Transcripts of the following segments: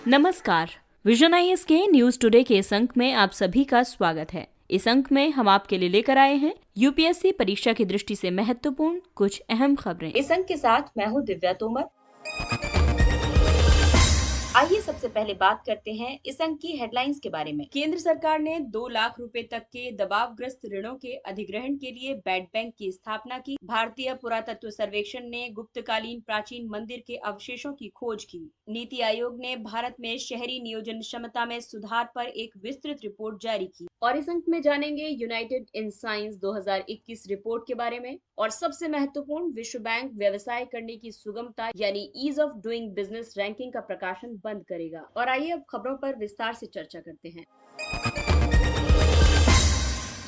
नमस्कार। Vision IAS के news today के इस अंक में आप सभी का स्वागत है। इस अंक में हम आपके लिए लेकर आए हैं यूपीएससी परीक्षा की दृष्टि से महत्वपूर्ण कुछ अहम खबरें। इस अंक के साथ मैं हूं दिव्या तोमर। आइए सबसे पहले बात करते हैं इस अंक की हेडलाइंस के बारे में। केंद्र सरकार ने 2 लाख रुपए तक के दबावग्रस्त ऋणों के अधिग्रहण के लिए बैड बैंक की स्थापना की। भारतीय पुरातत्व सर्वेक्षण ने गुप्तकालीन प्राचीन मंदिर के अवशेषों की खोज की। नीति आयोग ने भारत में शहरी नियोजन क्षमता में सुधार पर एक विस्तृत रिपोर्ट जारी की। और इस अंक में जानेंगे यूनाइटेड इन साइंस 2021 रिपोर्ट के बारे में। और सबसे महत्वपूर्ण, विश्व बैंक व्यवसाय करने की सुगमता यानी ease of doing business ranking का प्रकाशन बंद करेगा। और आइए अब खबरों पर विस्तार से चर्चा करते हैं।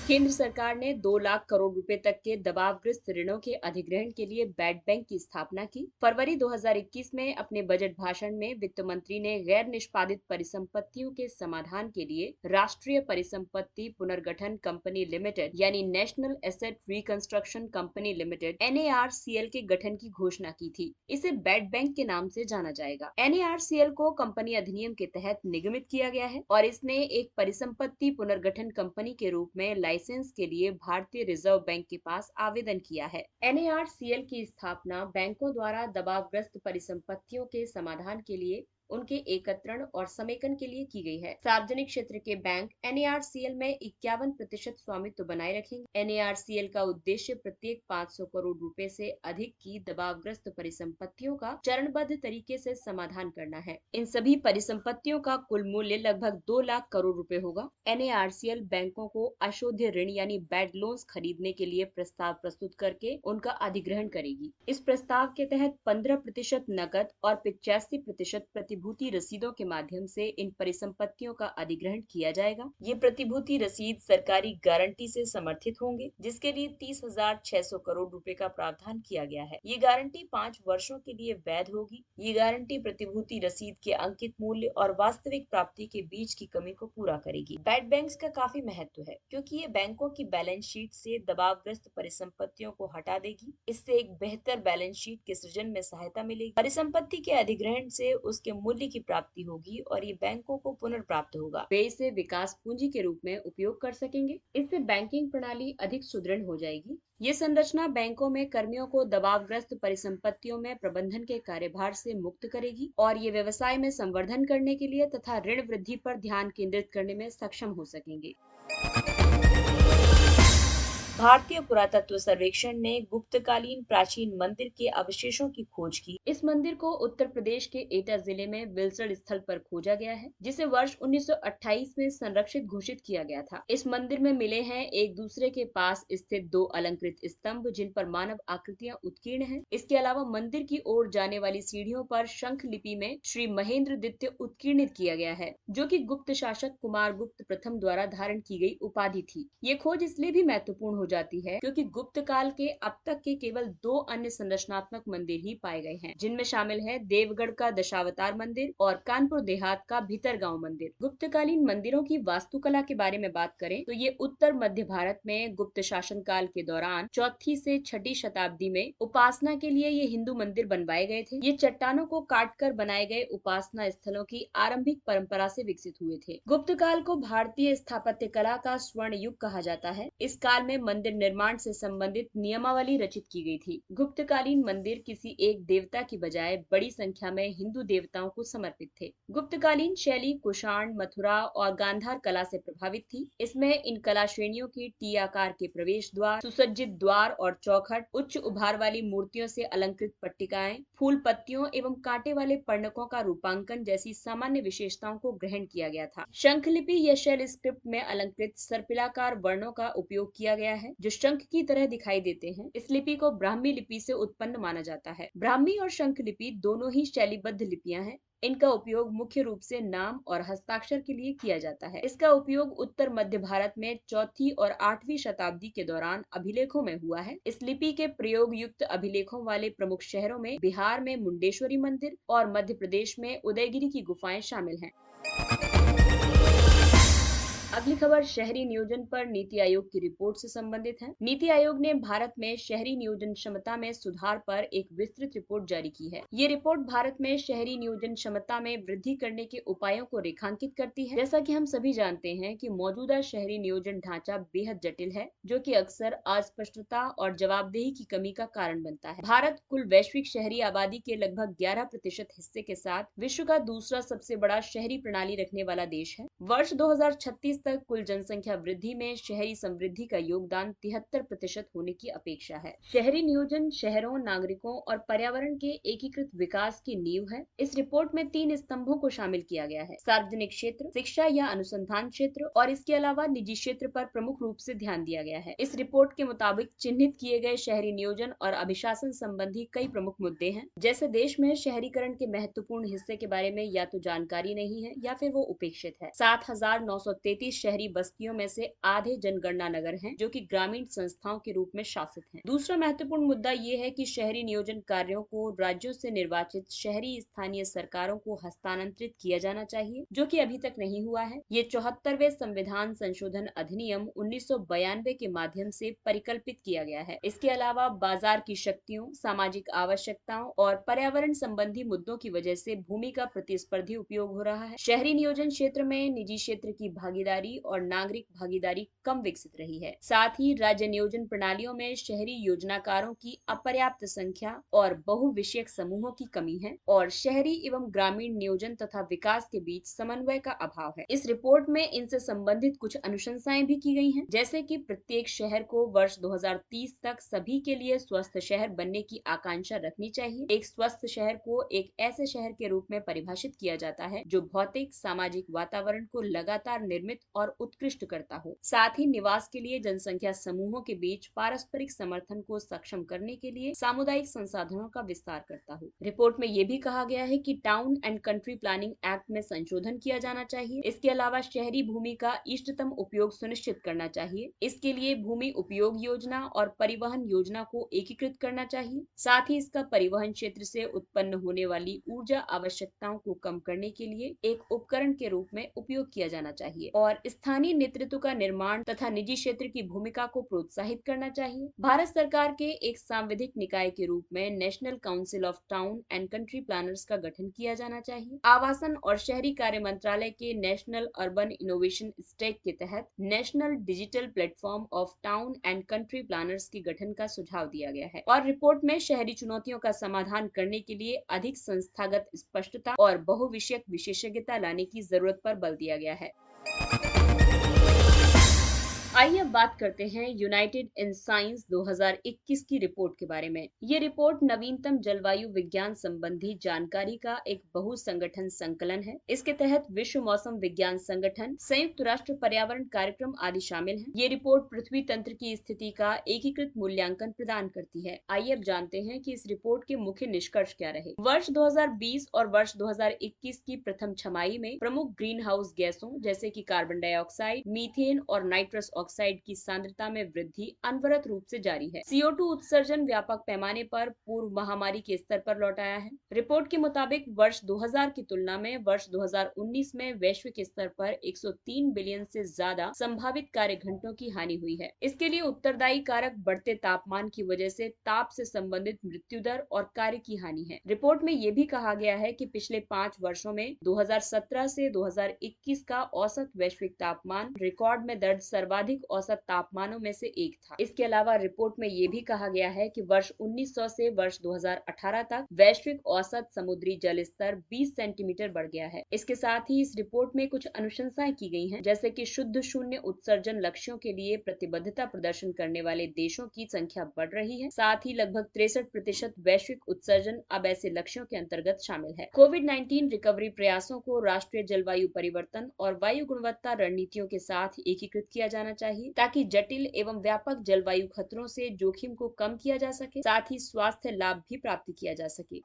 केंद्र सरकार ने 2 लाख करोड़ रुपए तक के दबावग्रस्त ऋणों के अधिग्रहण के लिए बैड बैंक की स्थापना की। फरवरी 2021 में अपने बजट भाषण में वित्त मंत्री ने गैर निष्पादित परिसंपत्तियों के समाधान के लिए राष्ट्रीय परिसंपत्ति पुनर्गठन कंपनी लिमिटेड यानी national asset reconstruction company limited NARCL के गठन की घोषणा की थी। इसे बैड बैंक के नाम से जाना जाएगा। NARCL को कंपनी अधिनियम के तहत निगमित किया गया है और इसने एक परिसंपत्ति पुनर्गठन कंपनी के रूप में लाइसेंस के लिए भारतीय रिजर्व बैंक के पास आवेदन किया है। NARCL की स्थापना बैंकों द्वारा दबावग्रस्त परिसंपत्तियों के समाधान के लिए उनके एकत्रण और समेकन के लिए की गई है। सार्वजनिक क्षेत्र के बैंक NARCL में 51% स्वामित्व बनाए रखेंगे। NARCL का उद्देश्य प्रत्येक 500 करोड़ रुपए से अधिक की दबावग्रस्त परिसंपत्तियों का चरणबद्ध तरीके से समाधान करना है। इन सभी परिसंपत्तियों का कुल मूल्य लगभग 2 लाख करोड़ रुपए होगा। NARCL बैंकों को अशोध्य ऋण यानी बैड लोन्स खरीदने के लिए प्रस्ताव प्रस्तुत करके उनका अधिग्रहण करेगी। इस प्रस्ताव के तहत 15% नकद और 85% प्रतिभूति रसीदों के माध्यम से इन परिसंपत्तियों का अधिग्रहण किया जाएगा। ये प्रतिभूति रसीद सरकारी गारंटी से समर्थित होंगे, जिसके लिए 30,600 करोड़ रुपए का प्रावधान किया गया है। ये गारंटी 5 वर्षों के लिए वैध होगी। ये गारंटी प्रतिभूति रसीद के अंकित मूल्य और वास्तविक प्राप्ति के बीच की कमी को पूरा करेगी। बैड बैंक्स का काफी महत्व है क्योंकि ये बैंकों की बैलेंस शीट से दबावग्रस्त परिसंपत्तियों को हटा देगी। इससे एक बेहतर बैलेंस शीट के सृजन में सहायता मिलेगी। परिसंपत्ति के अधिग्रहण से उसके मूल्य की प्राप्ति होगी और ये बैंकों को पुनर्प्राप्त होगा। वे इसे विकास पूंजी के रूप में उपयोग कर सकेंगे। इससे बैंकिंग प्रणाली अधिक सुदृढ़ हो जाएगी। ये संरचना बैंकों में कर्मियों को दबावग्रस्त परिसंपत्तियों में प्रबंधन के कार्यभार से मुक्त करेगी और ये व्यवसाय में संवर्धन करने के लिए तथा ऋण वृद्धि पर ध्यान केंद्रित करने में सक्षम हो सकेंगे। भारतीय पुरातत्व सर्वेक्षण ने गुप्तकालीन प्राचीन मंदिर के अवशेषों की खोज की। इस मंदिर को उत्तर प्रदेश के एटा जिले में विल्सड स्थल पर खोजा गया है, जिसे वर्ष 1928 में संरक्षित घोषित किया गया था। इस मंदिर में मिले हैं एक दूसरे के पास स्थित 2 अलंकृत स्तंभ, जिन पर मानव आकृतियां उत्कीर्ण हैं। इसके अलावा मंदिर की ओर जाने वाली सीढ़ियों पर शंख लिपि में श्री महेंद्र द्वितीय उत्कीर्णित किया गया है, जो कि गुप्त शासक कुमार गुप्त प्रथम द्वारा धारण की गई उपाधि थी। ये खोज इसलिए भी महत्वपूर्ण हो जाती है क्योंकि गुप्त काल के अब तक के केवल 2 अन्य संरचनात्मक मंदिर ही पाए गए हैं, जिनमें शामिल है देवगढ़ का दशावतार मंदिर और कानपुर देहात का भीतरगांव मंदिर। गुप्तकालीन मंदिरों की वास्तुकला के बारे में बात करें तो ये उत्तर मध्य भारत में गुप्त शासन काल के दौरान 4वीं से 6वीं शताब्दी में उपासना के लिए ये हिंदू मंदिर बनवाए गए थे। ये चट्टानों को काटकर बनाए गए उपासना स्थलों की आरंभिक परंपरा से विकसित हुए थे। गुप्त काल को भारतीय स्थापत्य कला का स्वर्ण युग कहा जाता है। इस काल में मंदिर निर्माण से संबंधित नियमावली रचित की गई थी। गुप्तकालीन मंदिर किसी एक देवता की बजाय बड़ी संख्या में हिंदू देवताओं को समर्पित थे। गुप्तकालीन शैली कुषाण, मथुरा और गांधार कला से प्रभावित थी। इसमें इन कला श्रेणियों की टी आकार के प्रवेश द्वार, सुसज्जित द्वार और चौखट, उच्च उभार वाली मूर्तियों से अलंकृत पट्टिकाएं, फूल पत्तियों एवं कांटे वाले पर्णकों का रूपांकन जैसी सामान्य विशेषताओं को ग्रहण किया गया था। शंखलिपि या शेल स्क्रिप्ट में अलंकृत सर्पिलाकार वर्णों का उपयोग किया गया है, जो शंख की तरह दिखाई देते हैं। इस लिपि को ब्राह्मी लिपि से उत्पन्न माना जाता है। ब्राह्मी और शंख लिपि दोनों ही शैलीबद्ध लिपियां हैं। इनका उपयोग मुख्य रूप से नाम और हस्ताक्षर के लिए किया जाता है। इसका उपयोग उत्तर मध्य भारत में 4वीं और 8वीं शताब्दी के दौरान अभिलेखों में हुआ है। इस लिपि के प्रयोग युक्त अभिलेखों वाले प्रमुख शहरों में बिहार में मुंडेश्वरी मंदिर और मध्य प्रदेश में उदयगिरी की गुफाएं शामिल हैं। अगली खबर शहरी नियोजन पर नीति आयोग की रिपोर्ट से संबंधित है। नीति आयोग ने भारत में शहरी नियोजन क्षमता में सुधार पर एक विस्तृत रिपोर्ट जारी की है। ये रिपोर्ट भारत में शहरी नियोजन क्षमता में वृद्धि करने के उपायों को रेखांकित करती है। जैसा कि हम सभी जानते हैं कि मौजूदा शहरी नियोजन ढांचा बेहद जटिल है, जो कि अक्सर अस्पष्टता और जवाबदेही की कमी का कारण बनता है। भारत कुल वैश्विक शहरी आबादी के लगभग 11% हिस्से के साथ विश्व का दूसरा सबसे बड़ा शहरी प्रणाली रखने वाला देश है। वर्ष 2036 तक कुल जनसंख्या वृद्धि में शहरी समृद्धि का योगदान 73% होने की अपेक्षा है। शहरी नियोजन शहरों, नागरिकों और पर्यावरण के एकीकृत विकास की नींव है। इस रिपोर्ट में 3 स्तंभों को शामिल किया गया है: सार्वजनिक क्षेत्र, शिक्षा या अनुसंधान क्षेत्र और इसके अलावा निजी क्षेत्र पर प्रमुख रूप से ध्यान दिया गया है। इस रिपोर्ट के मुताबिक चिन्हित किए गए शहरी नियोजन और अभिशासन संबंधी कई प्रमुख मुद्दे हैं, जैसे देश में शहरीकरण के महत्वपूर्ण हिस्से के बारे में या तो जानकारी नहीं है या फिर वो उपेक्षित है। 7,933 शहरी बस्तियों में से आधे जनगणना नगर हैं, जो कि ग्रामीण संस्थाओं के रूप में शासित हैं। दूसरा महत्वपूर्ण मुद्दा ये है कि शहरी नियोजन कार्यों को राज्यों से निर्वाचित शहरी स्थानीय सरकारों को हस्तांतरित किया जाना चाहिए, जो कि अभी तक नहीं हुआ है। ये 74वें संविधान संशोधन अधिनियम 1992 के माध्यम से परिकल्पित किया गया है। इसके अलावा बाजार की शक्तियों, सामाजिक आवश्यकताओं और पर्यावरण संबंधी मुद्दों की वजह से भूमि का प्रतिस्पर्धी उपयोग हो रहा है। शहरी नियोजन क्षेत्र में निजी क्षेत्र की भागीदारी और नागरिक भागीदारी कम विकसित रही है। साथ ही राज्य नियोजन प्रणालियों में शहरी योजनाकारों की अपर्याप्त संख्या और बहुविषयक समूहों की कमी है और शहरी एवं ग्रामीण नियोजन तथा विकास के बीच समन्वय का अभाव है। इस रिपोर्ट में इनसे संबंधित कुछ अनुशंसाएं भी की गई हैं, जैसे कि प्रत्येक शहर को वर्ष 2030 तक सभी के लिए स्वस्थ शहर बनने की आकांक्षा रखनी चाहिए। एक स्वस्थ शहर को एक ऐसे शहर के रूप में परिभाषित किया जाता है जो भौतिक सामाजिक वातावरण को लगातार निर्मित और उत्कृष्ट करता हो, साथ ही निवास के लिए जनसंख्या समूहों के बीच पारस्परिक समर्थन को सक्षम करने के लिए सामुदायिक संसाधनों का विस्तार करता हो। रिपोर्ट में यह भी कहा गया है कि town and country planning act में संशोधन किया जाना चाहिए। इसके अलावा शहरी भूमि का इष्टतम उपयोग सुनिश्चित करना चाहिए। इसके लिए भूमि उपयोग योजना और परिवहन योजना को एकीकृत करना चाहिए। साथ ही इसका परिवहन क्षेत्र से उत्पन्न होने वाली ऊर्जा आवश्यकताओं को कम करने के लिए एक उपकरण के रूप में उपयोग किया जाना चाहिए और स्थानीय नेतृत्व का निर्माण तथा निजी क्षेत्र की भूमिका को प्रोत्साहित करना चाहिए। भारत सरकार के एक सांविधिक निकाय के रूप में national council of town and country planners का गठन किया जाना चाहिए। आवासन और शहरी कार्य मंत्रालय के नेशनल अर्बन इनोवेशन स्टैक के तहत national digital platform of town and country planners के गठन का सुझाव दिया गया है और रिपोर्ट में शहरी चुनौतियों का समाधान करने के लिए अधिक संस्थागत स्पष्टता और बहुविषयक विशेषज्ञता लाने की जरूरत पर बल दिया गया है। आइए अब बात करते हैं यूनाइटेड इन साइंस 2021 की रिपोर्ट के बारे में। ये रिपोर्ट नवीनतम जलवायु विज्ञान संबंधी जानकारी का एक बहुसंगठन संकलन है। इसके तहत विश्व मौसम विज्ञान संगठन, संयुक्त राष्ट्र पर्यावरण कार्यक्रम आदि शामिल हैं। ये रिपोर्ट पृथ्वी तंत्र की स्थिति का एकीकृत मूल्यांकन प्रदान करती है। आइए अब जानते हैं कि इस रिपोर्ट के मुख्य निष्कर्ष क्या रहे। वर्ष 2020 और वर्ष 2021 की प्रथम छमाही में प्रमुख ग्रीन हाउस गैसों जैसे कि कार्बन डाइऑक्साइड, मीथेन और नाइट्रस ऑक्साइड की सांद्रता में वृद्धि अनवरत रूप से जारी है। CO2 उत्सर्जन व्यापक पैमाने पर पूर्व महामारी के स्तर पर लौट आया है। रिपोर्ट के मुताबिक वर्ष 2000 की तुलना में वर्ष 2019 में वैश्विक स्तर पर 103 बिलियन से ज्यादा संभावित कार्य घंटों की हानि हुई है। इसके लिए उत्तरदायी कारक बढ़ते तापमान की वजह से ताप से संबंधित मृत्यु दर और कार्य की हानि है। रिपोर्ट में यह भी कहा गया है कि पिछले 5 वर्षों में 2017 से 2021 का औसत वैश्विक तापमान रिकॉर्ड में दर्ज सर्वाधिक औसत तापमानों में से एक था। इसके अलावा रिपोर्ट में यह भी कहा गया है कि वर्ष 1900 से वर्ष 2018 तक वैश्विक औसत समुद्री जल स्तर 20 सेंटीमीटर बढ़ गया है। इसके साथ ही इस रिपोर्ट में कुछ अनुशंसाएं की गई हैं, जैसे कि शुद्ध शून्य उत्सर्जन लक्ष्यों के लिए प्रतिबद्धता प्रदर्शन करने वाले देशों की संख्या बढ़ रही है। साथ ही लगभग 63% वैश्विक उत्सर्जन अब ऐसे लक्ष्यों के अंतर्गत शामिल है। कोविड-19 रिकवरी प्रयासों को राष्ट्रीय जलवायु परिवर्तन और वायु गुणवत्ता रणनीतियों के साथ एकीकृत किया जाना चाहिए, ताकि जटिल एवं व्यापक जलवायु खतरों से जोखिम को कम किया जा सके, साथ ही स्वास्थ्य लाभ भी प्राप्त किया जा सके।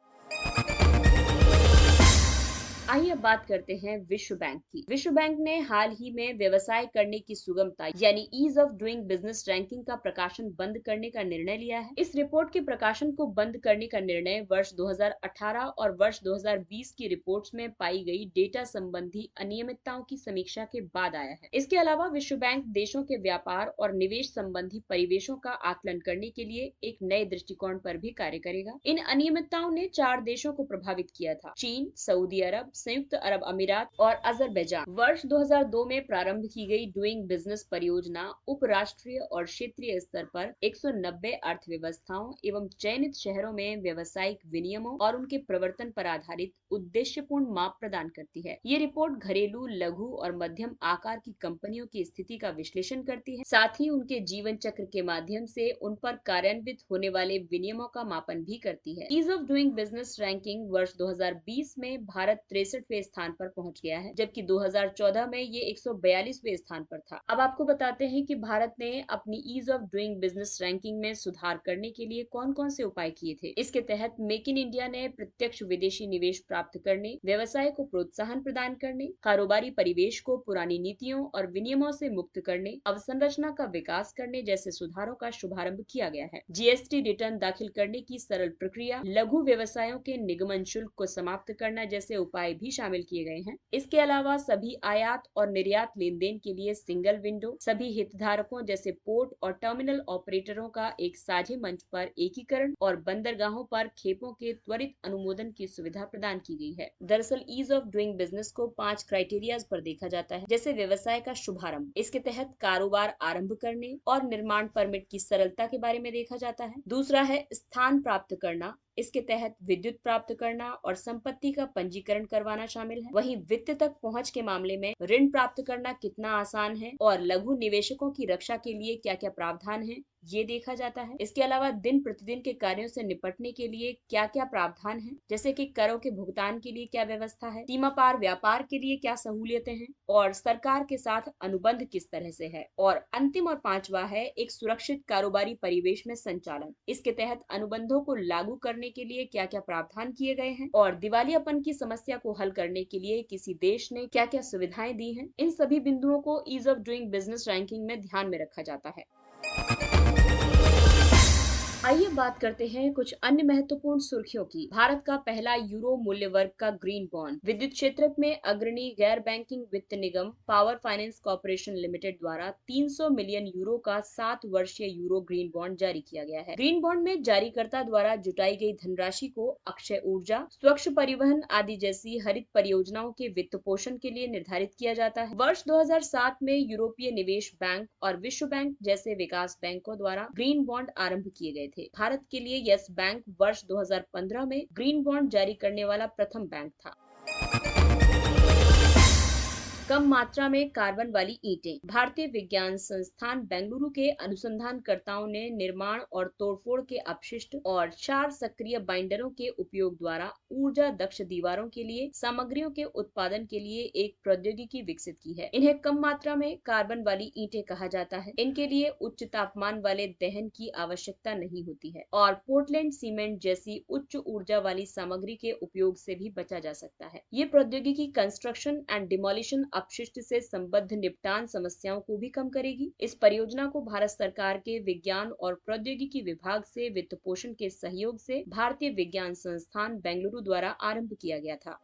आइए अब बात करते हैं विश्व बैंक की। विश्व बैंक ने हाल ही में व्यवसाय करने की सुगमता यानी ease of doing business ranking का प्रकाशन बंद करने का निर्णय लिया है। इस रिपोर्ट के प्रकाशन को बंद करने का निर्णय वर्ष 2018 और वर्ष 2020 की रिपोर्ट्स में पाई गई डेटा संबंधी अनियमितताओं की समीक्षा के बाद आया है। इसके अलावा विश्व बैंक देशों के व्यापार और निवेश संबंधी परिवेशों का आकलन करने के लिए एक नए दृष्टिकोण पर भी कार्य करेगा। इन अनियमितताओं ने 4 देशों को प्रभावित किया था: चीन, सऊदी अरब, संयुक्त अरब अमीरात और अजरबैजान। वर्ष 2002 में प्रारंभ की गई डूइंग बिजनेस परियोजना उपराष्ट्रीय और क्षेत्रीय स्तर पर 190 अर्थव्यवस्थाओं एवं चयनित शहरों में व्यवसायिक विनियमों और उनके प्रवर्तन पर आधारित उद्देश्यपूर्ण माप प्रदान करती है। ये रिपोर्ट घरेलू, लघु और मध्यम आकार की कंपनियों की स्थिति का विश्लेषण करती है, साथ ही उनके जीवन चक्र के माध्यम से उन पर कार्यान्वित होने वाले विनियमों का मापन भी करती है। Ease of doing business ranking वर्ष 2020 में भारत 63वें स्थान पर पहुंच गया है, जबकि 2014 में ये 142वें स्थान पर था। अब आपको बताते हैं कि भारत ने अपनी ease of doing business ranking में सुधार करने के लिए कौन कौन से उपाय किए थे। इसके तहत मेक इन इंडिया ने प्रत्यक्ष विदेशी निवेश प्राप्त करने, व्यवसाय को प्रोत्साहन प्रदान करने, कारोबारी परिवेश को पुरानी नीतियों और विनियमों से मुक्त करने, अवसंरचना का विकास करने जैसे सुधारों का शुभारंभ किया गया है। जीएसटी रिटर्न दाखिल करने की सरल प्रक्रिया, लघु व्यवसायों के निगमन शुल्क को समाप्त करना जैसे उपाय भी शामिल किए गए हैं। इसके अलावा सभी आयात और निर्यात लेन देन के लिए सिंगल विंडो, सभी हितधारकों जैसे पोर्ट और टर्मिनल ऑपरेटरों का एक साझे मंच पर एकीकरण और बंदरगाहों पर खेपों के त्वरित अनुमोदन की सुविधा प्रदान की गई है। दरअसल ईज ऑफ डूइंग बिजनेस को 5 क्राइटेरियाज पर देखा जाता है, जैसे व्यवसाय का शुभारंभ, इसके तहत कारोबार आरंभ करने और निर्माण परमिट की सरलता के बारे में देखा जाता है। दूसरा है स्थान प्राप्त करना, इसके तहत विद्युत प्राप्त करना और संपत्ति का पंजीकरण करवाना शामिल है। वहीं वित्त तक पहुंच के मामले में ऋण प्राप्त करना कितना आसान है और लघु निवेशकों की रक्षा के लिए क्या क्या प्रावधान है, ये देखा जाता है। इसके अलावा दिन प्रतिदिन के कार्यों से निपटने के लिए क्या क्या प्रावधान है, जैसे कि करों के भुगतान के लिए क्या व्यवस्था है, सीमा पार व्यापार के लिए क्या सहूलियतें हैं और सरकार के साथ अनुबंध किस तरह से है। और अंतिम और 5वां है एक सुरक्षित कारोबारी परिवेश में संचालन। इसके तहत अनुबंधों को लागू करने के लिए क्या क्या प्रावधान किए गए हैं और दिवालियापन की समस्या को हल करने के लिए किसी देश ने क्या क्या सुविधाएं दी हैं। इन सभी बिंदुओं को ease of doing business ranking में ध्यान में रखा जाता है। आइए बात करते हैं कुछ अन्य महत्वपूर्ण सुर्खियों की। भारत का पहला यूरो मूल्य वर्ग का ग्रीन बॉन्ड। विद्युत क्षेत्र में अग्रणी गैर बैंकिंग वित्त निगम पावर फाइनेंस कॉर्पोरेशन लिमिटेड द्वारा 300 मिलियन यूरो का 7 वर्षीय यूरो ग्रीन बॉन्ड जारी किया गया है। ग्रीन बॉन्ड में जारीकर्ता द्वारा जुटाई गई धनराशि को अक्षय ऊर्जा, स्वच्छ परिवहन आदि जैसी हरित परियोजनाओं के वित्त पोषण के लिए निर्धारित किया जाता है। वर्ष 2007 में यूरोपीय निवेश बैंक और विश्व बैंक जैसे विकास बैंकों द्वारा ग्रीन बॉन्ड आरंभ किए गए थे। भारत के लिए यस बैंक वर्ष 2015 में ग्रीन बॉन्ड जारी करने वाला प्रथम बैंक था। कम मात्रा में कार्बन वाली ईंटें। भारतीय विज्ञान संस्थान बेंगलुरु के अनुसंधानकर्ताओं ने निर्माण और तोड़फोड़ के अपशिष्ट और 4 सक्रिय बाइंडरों के उपयोग द्वारा ऊर्जा दक्ष दीवारों के लिए सामग्रियों के उत्पादन के लिए एक प्रौद्योगिकी विकसित की है। इन्हें कम मात्रा में कार्बन वाली ईंटें कहा जाता है। इनके लिए उच्च तापमान वाले दहन की आवश्यकता नहीं होती है और पोर्टलैंड सीमेंट जैसी उच्च ऊर्जा वाली सामग्री के उपयोग से भी बचा जा सकता है। ये प्रौद्योगिकी कंस्ट्रक्शन एंड डिमोलिशन अपशिष्ट से संबद्ध निपटान समस्याओं को भी कम करेगी। इस परियोजना को भारत सरकार के विज्ञान और प्रौद्योगिकी विभाग से वित्त पोषण के सहयोग से भारतीय विज्ञान संस्थान बेंगलुरु द्वारा आरंभ किया गया था।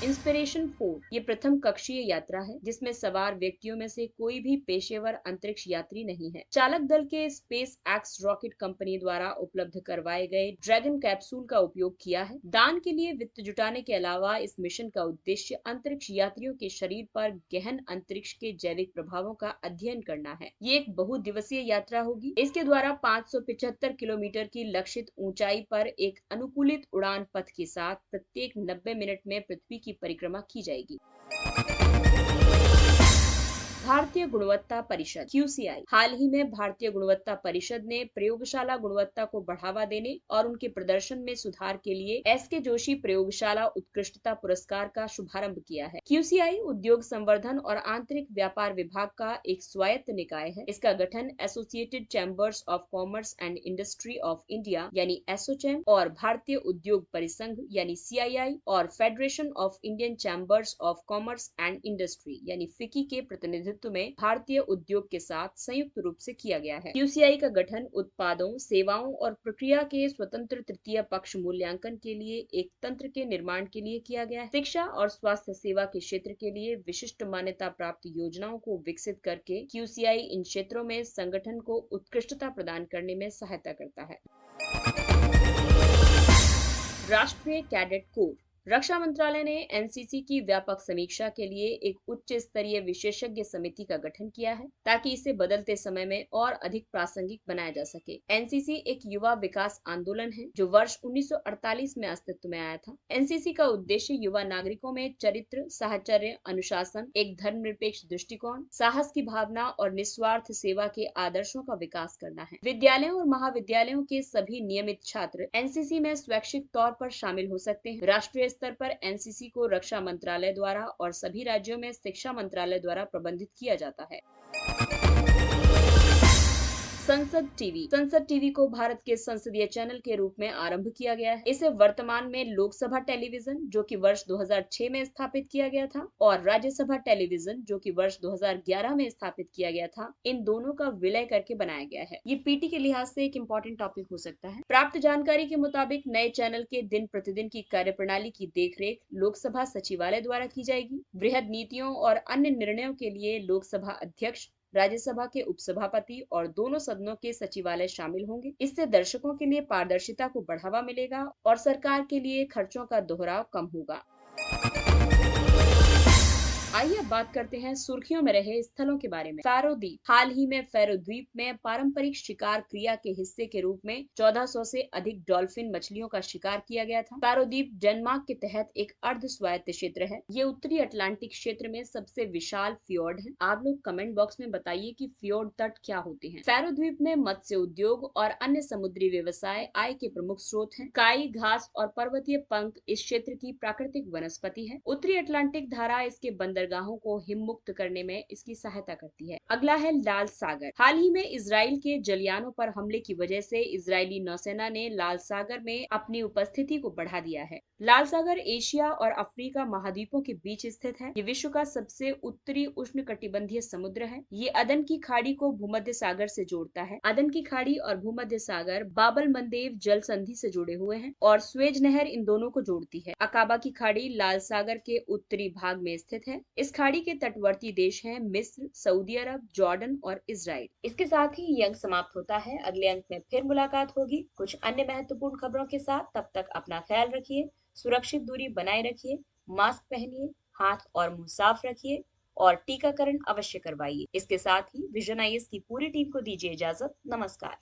इंस्पिरेशन 4 ये प्रथम कक्षीय यात्रा है जिसमें सवार व्यक्तियों में से कोई भी पेशेवर अंतरिक्ष यात्री नहीं है। चालक दल के स्पेस एक्स रॉकेट कंपनी द्वारा उपलब्ध करवाए गए ड्रैगन कैप्सूल का उपयोग किया है। दान के लिए वित्त जुटाने के अलावा इस मिशन का उद्देश्य अंतरिक्ष यात्रियों के शरीर पर गहन अंतरिक्ष के जैविक प्रभावों का अध्ययन करना है। ये एक बहुदिवसीय यात्रा होगी। इसके द्वारा 575 किलोमीटर की लक्षित ऊंचाई पर एक अनुकूलित उड़ान पथ के साथ प्रत्येक 90 मिनट में पृथ्वी की परिक्रमा की जाएगी। भारतीय गुणवत्ता परिषद QCI। हाल ही में भारतीय गुणवत्ता परिषद ने प्रयोगशाला गुणवत्ता को बढ़ावा देने और उनके प्रदर्शन में सुधार के लिए SK जोशी प्रयोगशाला उत्कृष्टता पुरस्कार का शुभारंभ किया है। QCI उद्योग संवर्धन और आंतरिक व्यापार विभाग का एक स्वायत्त निकाय है। इसका गठन associated chambers of commerce and industry of India यानी एसोचैम और भारतीय उद्योग परिसंघ यानी CII और federation of Indian chambers of commerce and industry यानी FICCI के प्रतिनिधित्व में भारतीय उद्योग के साथ संयुक्त रूप से किया गया है। QCI का गठन उत्पादों, सेवाओं और प्रक्रिया के स्वतंत्र तृतीय पक्ष मूल्यांकन के लिए एक तंत्र के निर्माण के लिए किया गया है। शिक्षा और स्वास्थ्य सेवा के क्षेत्र के लिए विशिष्ट मान्यता प्राप्त योजनाओं को विकसित करके QCI इन क्षेत्रों में संगठन को उत्कृष्टता प्रदान करने में सहायता करता है। राष्ट्रीय कैडेट कोर। रक्षा मंत्रालय ने एनसीसी की व्यापक समीक्षा के लिए एक उच्च स्तरीय विशेषज्ञ समिति का गठन किया है ताकि इसे बदलते समय में और अधिक प्रासंगिक बनाया जा सके। एनसीसी एक युवा विकास आंदोलन है जो वर्ष 1948 में अस्तित्व में आया था। एनसीसी का उद्देश्य युवा नागरिकों में चरित्र, साहचर्य, अनुशासन, एक धर्मनिरपेक्ष दृष्टिकोण, साहस की भावना और निस्वार्थ सेवा के आदर्शों का विकास करना है। विद्यालयों और महाविद्यालयों के सभी नियमित छात्र एनसीसी में स्वैच्छिक तौर पर शामिल हो सकते हैं। राष्ट्रीय स्तर पर एनसीसी को रक्षा मंत्रालय द्वारा और सभी राज्यों में शिक्षा मंत्रालय द्वारा प्रबंधित किया जाता है। संसद टीवी को भारत के संसदीय चैनल के रूप में आरंभ किया गया है। इसे वर्तमान में लोकसभा टेलीविजन जो कि वर्ष 2006 में स्थापित किया गया था और राज्यसभा टेलीविजन जो कि वर्ष 2011 में स्थापित किया गया था, इन दोनों का विलय करके बनाया गया है। ये पीटी के लिहाज से एक इम्पोर्टेंट टॉपिक हो सकता है। प्राप्त जानकारी के मुताबिक नए चैनल के दिन प्रतिदिन की कार्यप्रणाली की देखरेख लोकसभा सचिवालय द्वारा की जाएगी। बृहद नीतियों और अन्य निर्णयों के लिए लोकसभा अध्यक्ष, राज्यसभा के उपसभापति और दोनों सदनों के सचिवालय शामिल होंगे। इससे दर्शकों के लिए पारदर्शिता को बढ़ावा मिलेगा और सरकार के लिए खर्चों का दोहराव कम होगा। आइए अब बात करते हैं सुर्खियों में रहे स्थलों के बारे में। फैरो द्वीप। हाल ही में फैरो द्वीप में पारंपरिक शिकार क्रिया के हिस्से के रूप में 1400 से अधिक डॉल्फिन मछलियों का शिकार किया गया था। फैरो द्वीप डेनमार्क के तहत एक अर्ध स्वायत्त क्षेत्र है। ये उत्तरी अटलांटिक क्षेत्र में सबसे विशाल फ्योर्ड है। आप लोग कमेंट बॉक्स में बताइए कि फ्योर्ड तट क्या होते हैं। फैरो द्वीप में मत्स्य उद्योग और अन्य समुद्री व्यवसाय आय के प्रमुख स्रोत हैं। काई, घास और पर्वतीय पंख इस क्षेत्र की प्राकृतिक वनस्पति है। उत्तरी अटलांटिक धारा इसके बंदरगाहों को हिममुक्त करने में इसकी सहायता करती है। अगला है लाल सागर। हाल ही में इजराइल के जलयानों पर हमले की वजह से इजरायली नौसेना ने लाल सागर में अपनी उपस्थिति को बढ़ा दिया है। लाल सागर एशिया और अफ्रीका महाद्वीपों के बीच स्थित है। ये विश्व का सबसे उत्तरी उष्णकटिबंधीय समुद्र है। ये अदन की खाड़ी को भूमध्य सागर से जोड़ता है। अदन की खाड़ी और भूमध्य सागर बाबल मंदेव जल संधि से जुड़े हुए हैं और स्वेज नहर इन दोनों को जोड़ती है। अकाबा की खाड़ी लाल सागर के उत्तरी भाग में स्थित है। इस खाड़ी के तटवर्ती देश हैं मिस्र, सऊदी अरब, जॉर्डन और इजराइल। इसके साथ ही ये अंक समाप्त होता है। अगले अंक में फिर मुलाकात होगी कुछ अन्य महत्वपूर्ण खबरों के साथ। तब तक अपना ख्याल रखिए, सुरक्षित दूरी बनाए रखिए, मास्क पहनिए, हाथ और मुंह साफ रखिए और टीकाकरण अवश्य करवाइए। इसके साथ ही विजन आईएएस की पूरी टीम को दीजिए इजाजत। नमस्कार।